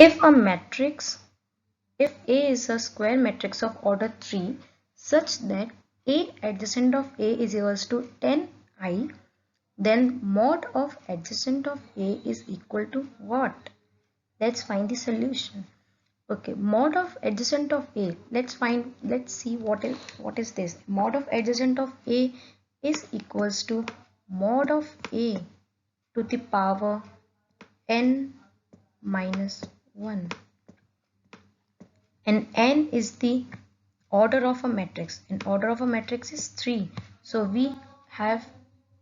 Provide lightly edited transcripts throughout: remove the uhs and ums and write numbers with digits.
If if A is a square matrix of order 3 such that A adjacent of A is equals to 10i, then mod of adjacent of A is equal to what? Let's find the solution. Okay, mod of adjacent of A. Let's see what is this. Mod of adjacent of A is equals to mod of A to the power n minus 1. And n is the order of a matrix, and order of a matrix is 3. So we have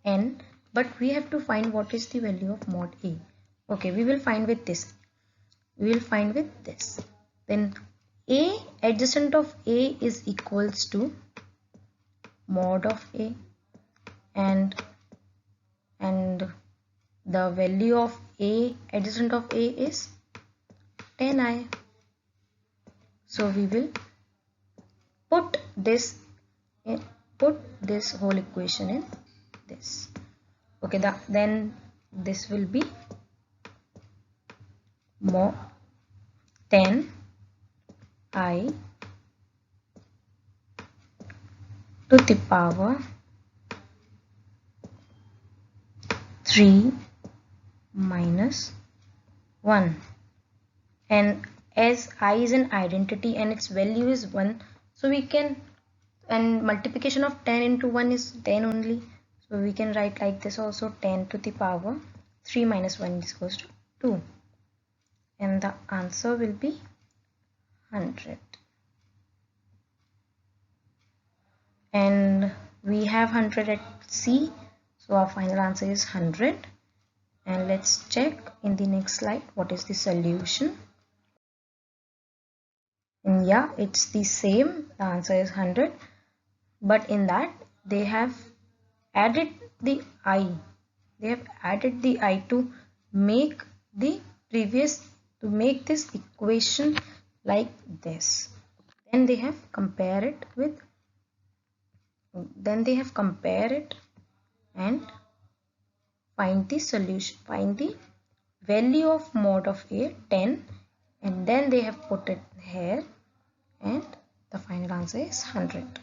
n, but we have to find what is the value of mod A. Okay, we will find with this. Then A adjacent of A is equals to mod of A, and the value of A adjacent of A is 10i. So we will put this whole equation in this. Okay, then this will be more 10i to the power 3 minus 1. And as I is an identity and its value is 1, so we can, and multiplication of 10 into 1 is 10 only, so we can write like this also, 10 to the power 3 minus 1 is equals to 2, and the answer will be 100. And we have 100 at C, so our final answer is 100. And let's check in the next slide what is the solution. And yeah, it's the same, the answer is 100, but in that they have added the I. They have added the I to make the previous, to make this equation like this. Then they have compared it with, and find the solution, find the value of mod of A 10, and then they have put it here, and the final answer is 100.